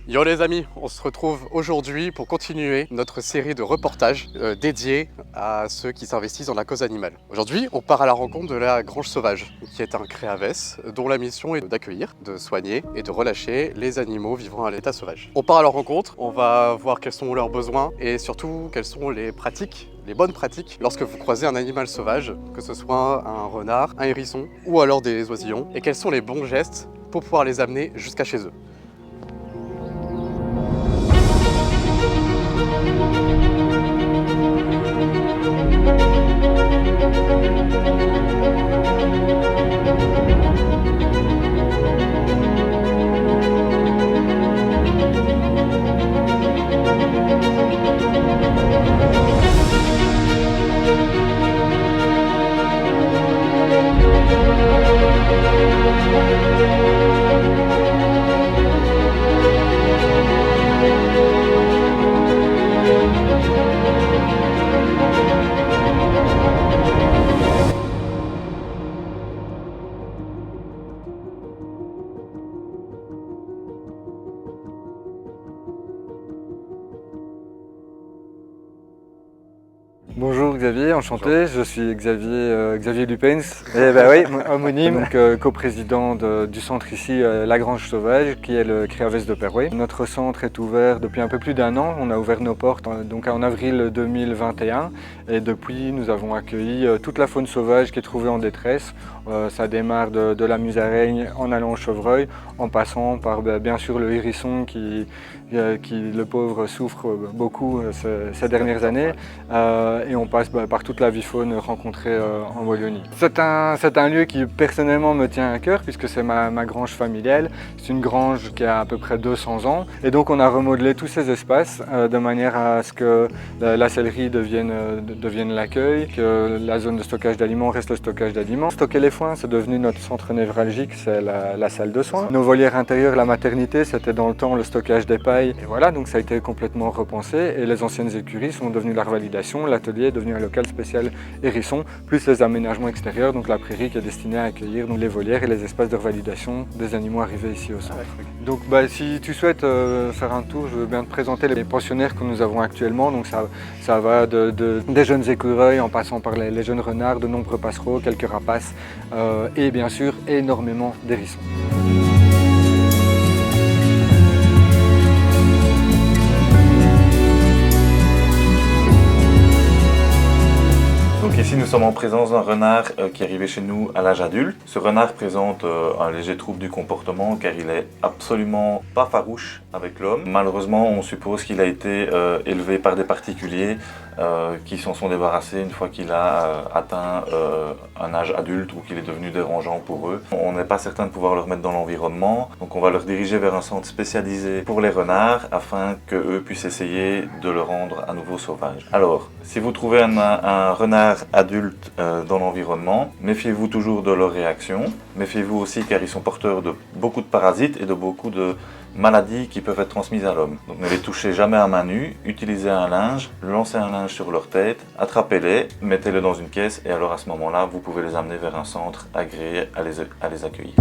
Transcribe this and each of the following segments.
Yo les amis, on se retrouve aujourd'hui pour continuer notre série de reportages dédiés à ceux qui s'investissent dans la cause animale. Aujourd'hui, on part à la rencontre de la Grange Sauvage, qui est un créavès dont la mission est d'accueillir, de soigner et de relâcher les animaux vivant à l'état sauvage. On part à leur rencontre, on va voir quels sont leurs besoins et surtout quelles sont les pratiques, les bonnes pratiques lorsque vous croisez un animal sauvage, que ce soit un renard, un hérisson ou alors des oisillons, et quels sont les bons gestes pour pouvoir les amener jusqu'à chez eux. Bonjour Xavier, enchanté, je suis Xavier Lupens, et bah oui, homonyme, donc coprésident du centre ici, La Grange Sauvage, qui est le Créavès de Perouet. Notre centre est ouvert depuis un peu plus d'un an, on a ouvert nos portes donc en avril 2021 et depuis nous avons accueilli toute la faune sauvage qui est trouvée en détresse. Ça démarre de la musaraigne en allant au chevreuil, en passant par bien sûr le hérisson qui le pauvre souffre beaucoup ces dernières années. Et on passe par toute la vie faune rencontrée en Wallonie. C'est un lieu qui personnellement me tient à cœur puisque c'est ma grange familiale. C'est une grange qui a à peu près 200 ans et donc on a remodelé tous ces espaces de manière à ce que la sellerie devienne l'accueil, que la zone de stockage d'aliments reste le stockage d'aliments. Stocker les foins, c'est devenu notre centre névralgique, c'est la salle de soins. Nos volières intérieures, la maternité, c'était dans le temps le stockage des pailles. Et voilà, donc ça a été complètement repensé et les anciennes écuries sont devenues la revalidation. L'atelier est devenu un local spécial hérisson, plus les aménagements extérieurs, donc la prairie qui est destinée à accueillir donc, les volières et les espaces de revalidation des animaux arrivés ici au centre. Donc si tu souhaites faire un tour, je veux bien te présenter les pensionnaires que nous avons actuellement. Donc ça va des jeunes écureuils en passant par les jeunes renards, de nombreux passereaux, quelques rapaces et bien sûr énormément d'hérissons. Donc ici nous sommes en présence d'un renard qui est arrivé chez nous à l'âge adulte. Ce renard présente un léger trouble du comportement car il est absolument pas farouche avec l'homme. Malheureusement on suppose qu'il a été élevé par des particuliers qui s'en sont débarrassés une fois qu'il a atteint un âge adulte ou qu'il est devenu dérangeant pour eux. On n'est pas certain de pouvoir le remettre dans l'environnement, donc on va le rediriger vers un centre spécialisé pour les renards afin qu'eux puissent essayer de le rendre à nouveau sauvage. Alors, si vous trouvez un renard adulte dans l'environnement, méfiez-vous toujours de leurs réactions. Méfiez-vous aussi car ils sont porteurs de beaucoup de parasites et de beaucoup de maladies qui peuvent être transmises à l'homme. Donc ne les touchez jamais à main nue, utilisez un linge, lancez un linge sur leur tête, attrapez-les, mettez-les dans une caisse et alors à ce moment-là, vous pouvez les amener vers un centre agréé à les accueillir.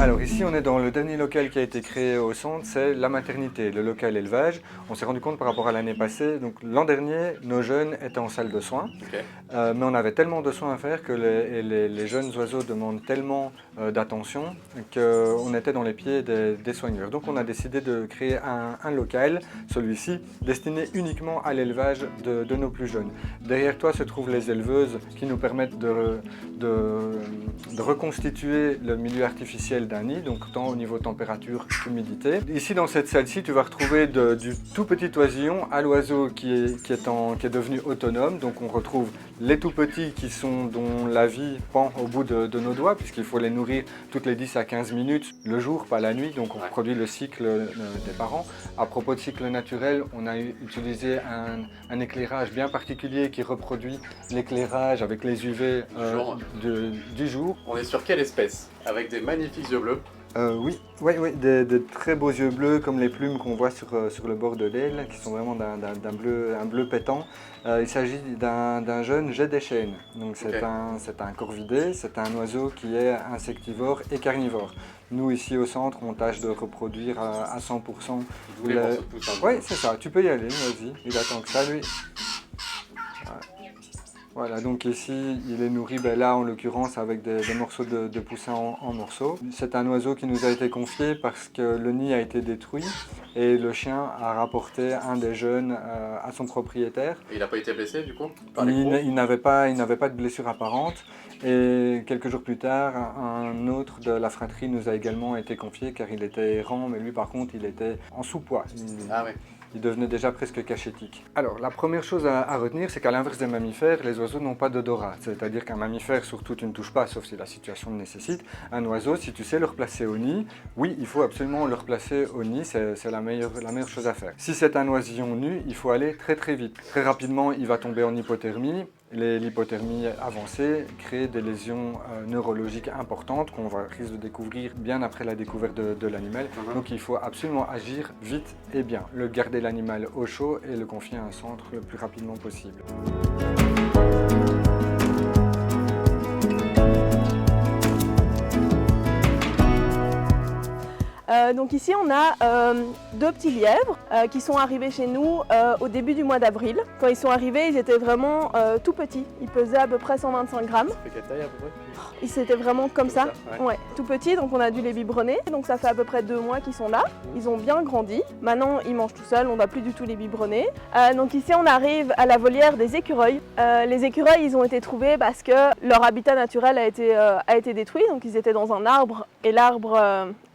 Alors ici on est dans le dernier local qui a été créé au centre, c'est la maternité, le local élevage. On s'est rendu compte par rapport à l'année passée, donc l'an dernier nos jeunes étaient en salle de soins, mais on avait tellement de soins à faire que les jeunes oiseaux demandent tellement d'attention qu'on était dans les pieds des soigneurs. Donc on a décidé de créer un local, celui-ci, destiné uniquement à l'élevage de nos plus jeunes. Derrière toi se trouvent les éleveuses qui nous permettent de reconstituer le milieu artificiel d'un nid, donc tant au niveau température qu'humidité. Ici dans cette salle-ci, tu vas retrouver du tout petit oisillon à l'oiseau qui est devenu autonome. Donc on retrouve les tout petits dont la vie pend au bout de nos doigts, puisqu'il faut les nourrir toutes les 10 à 15 minutes le jour, pas la nuit, donc on reproduit le cycle des parents. À propos de cycle naturel, on a utilisé un éclairage bien particulier qui reproduit l'éclairage avec les UV du jour. On est sur quelle espèce? Avec des magnifiques yeux bleus. Oui, oui, des très beaux yeux bleus comme les plumes qu'on voit sur le bord de l'aile, qui sont vraiment un bleu pétant. Il s'agit d'un jeune jet des chênes. Donc c'est un corvidé, c'est un oiseau qui est insectivore et carnivore. Nous ici au centre, on tâche de reproduire à 100%. D'où les morceaux de pouce. Oui, c'est ça, tu peux y aller, vas-y, il attend que ça lui. Voilà, donc ici, il est nourri, là en l'occurrence, avec des morceaux de poussin en morceaux. C'est un oiseau qui nous a été confié parce que le nid a été détruit et le chien a rapporté un des jeunes à son propriétaire. Et il n'a pas été blessé du coup? Il n'avait pas de blessure apparente. Et quelques jours plus tard, un autre de la fratrie nous a également été confié car il était errant, mais lui par contre, il était en sous-poids. Il devenait déjà presque cachétique. Alors, la première chose à retenir, c'est qu'à l'inverse des mammifères, les oiseaux n'ont pas d'odorat. C'est-à-dire qu'un mammifère, surtout, tu ne touches pas, sauf si la situation le nécessite. Un oiseau, si tu sais le replacer au nid, oui, il faut absolument le replacer au nid, c'est la meilleure chose à faire. Si c'est un oisillon nu, il faut aller très très vite. Très rapidement, il va tomber en hypothermie. L'hypothermie avancée crée des lésions neurologiques importantes qu'on risque de découvrir bien après la découverte de l'animal. Donc il faut absolument agir vite et bien. Garder l'animal au chaud et le confier à un centre le plus rapidement possible. Donc ici on a deux petits lièvres qui sont arrivés chez nous au début du mois d'avril. Quand ils sont arrivés, ils étaient vraiment tout petits. Ils pesaient à peu près 125 grammes. Ça fait quelle taille à peu près? Ils étaient vraiment comme ça. Ouais. Tout petits, donc on a dû les biberonner. Donc ça fait à peu près 2 mois qu'ils sont là. Ils ont bien grandi. Maintenant ils mangent tout seuls, on ne va plus du tout les biberonner. Donc ici on arrive à la volière des écureuils. Les écureuils ils ont été trouvés parce que leur habitat naturel a été détruit. Donc ils étaient dans un arbre et l'arbre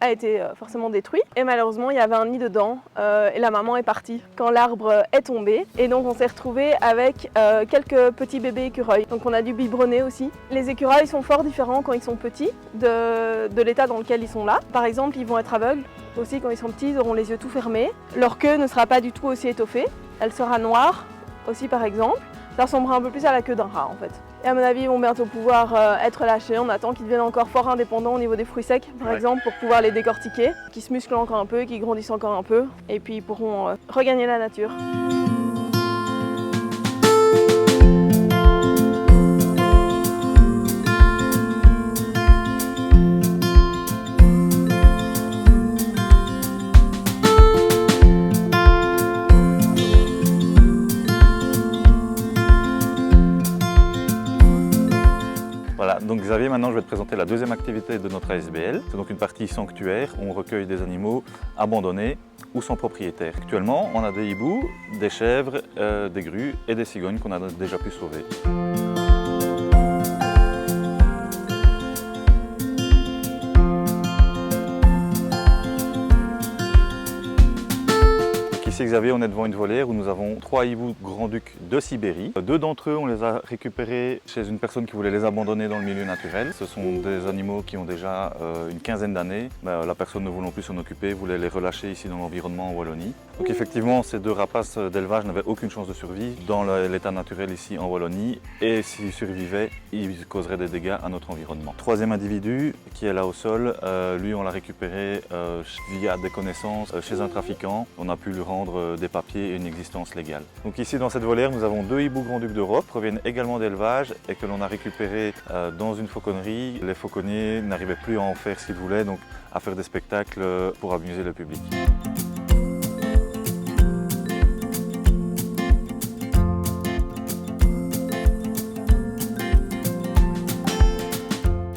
a été forcément détruit. Et malheureusement il y avait un nid dedans et la maman est partie quand l'arbre est tombé. Et donc on s'est retrouvé avec quelques petits bébés écureuils. Donc on a dû biberonner aussi. Les écureuils sont fort différents quand ils sont petits de l'état dans lequel ils sont là. Par exemple, ils vont être aveugles. Aussi, quand ils sont petits, ils auront les yeux tout fermés. Leur queue ne sera pas du tout aussi étoffée. Elle sera noire aussi, par exemple. Ça ressemblera un peu plus à la queue d'un rat, en fait. Et à mon avis, ils vont bientôt pouvoir être lâchés. On attend qu'ils deviennent encore fort indépendants au niveau des fruits secs, par exemple, pour pouvoir les décortiquer, qu'ils se musclent encore un peu, qu'ils grandissent encore un peu. Et puis, ils pourront regagner la nature. Donc Xavier, maintenant je vais te présenter la deuxième activité de notre ASBL. C'est donc une partie sanctuaire où on recueille des animaux abandonnés ou sans propriétaire. Actuellement, on a des hiboux, des chèvres, des grues et des cigognes qu'on a déjà pu sauver. Ici Xavier, on est devant une volière où nous avons 3 hiboux grand-ducs de Sibérie. 2 d'entre eux, on les a récupérés chez une personne qui voulait les abandonner dans le milieu naturel. Ce sont des animaux qui ont déjà une quinzaine d'années. La personne ne voulant plus s'en occuper voulait les relâcher ici dans l'environnement en Wallonie. Donc effectivement, ces 2 rapaces d'élevage n'avaient aucune chance de survie dans l'état naturel ici en Wallonie. Et s'ils survivaient, ils causeraient des dégâts à notre environnement. 3e individu qui est là au sol, lui on l'a récupéré via des connaissances chez un trafiquant. On a pu lui rendre des papiers et une existence légale. Donc ici dans cette volière, nous avons 2 hiboux grand-ducs d'Europe, proviennent également d'élevage et que l'on a récupérés dans une fauconnerie. Les fauconniers n'arrivaient plus à en faire s'ils voulaient, donc à faire des spectacles pour amuser le public.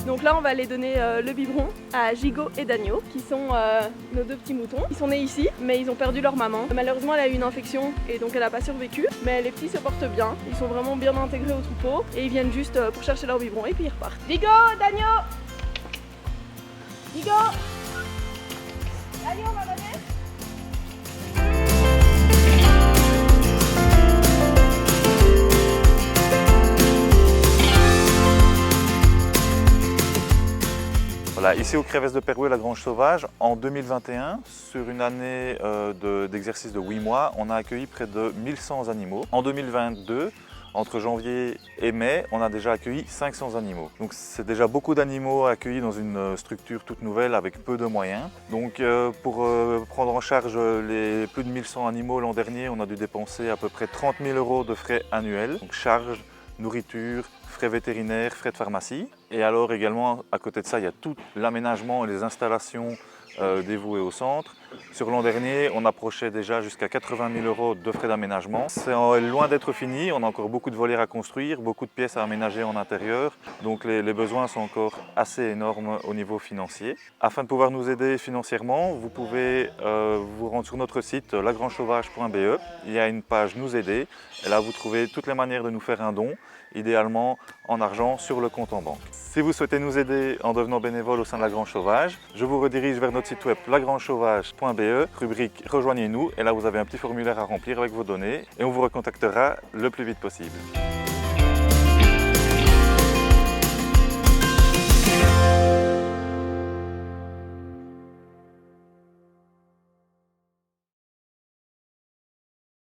Donc là, on va aller donner le biberon à Gigot et Dagno, qui sont nos 2 petits moutons. Ils sont nés ici, mais ils ont perdu leur maman. Malheureusement, elle a eu une infection et donc elle n'a pas survécu. Mais les petits se portent bien, ils sont vraiment bien intégrés au troupeau et ils viennent juste pour chercher leur biberon et puis ils repartent. Gigot, Dagno! Gigot! Allez, on va donner. Voilà, ici au Créavès de Perouet, la Grange Sauvage, en 2021, sur une année d'exercice de 8 mois, on a accueilli près de 1100 animaux. En 2022, Entre janvier et mai, on a déjà accueilli 500 animaux. Donc c'est déjà beaucoup d'animaux accueillis dans une structure toute nouvelle avec peu de moyens. Donc pour prendre en charge les plus de 1100 animaux l'an dernier, on a dû dépenser à peu près 30 000 € de frais annuels. Donc charges, nourriture, frais vétérinaires, frais de pharmacie. Et alors également, à côté de ça, il y a tout l'aménagement et les installations dévouées au centre. Sur l'an dernier, on approchait déjà jusqu'à 80 000 € de frais d'aménagement. C'est loin d'être fini, on a encore beaucoup de volières à construire, beaucoup de pièces à aménager en intérieur. Donc les besoins sont encore assez énormes au niveau financier. Afin de pouvoir nous aider financièrement, vous pouvez vous rendre sur notre site lagrangesauvage.be. Il y a une page Nous aider et là vous trouvez toutes les manières de nous faire un don, idéalement en argent sur le compte en banque. Si vous souhaitez nous aider en devenant bénévole au sein de La Grange Sauvage, je vous redirige vers notre site web lagrangesauvage.be, rubrique Rejoignez-nous, et là vous avez un petit formulaire à remplir avec vos données et on vous recontactera le plus vite possible.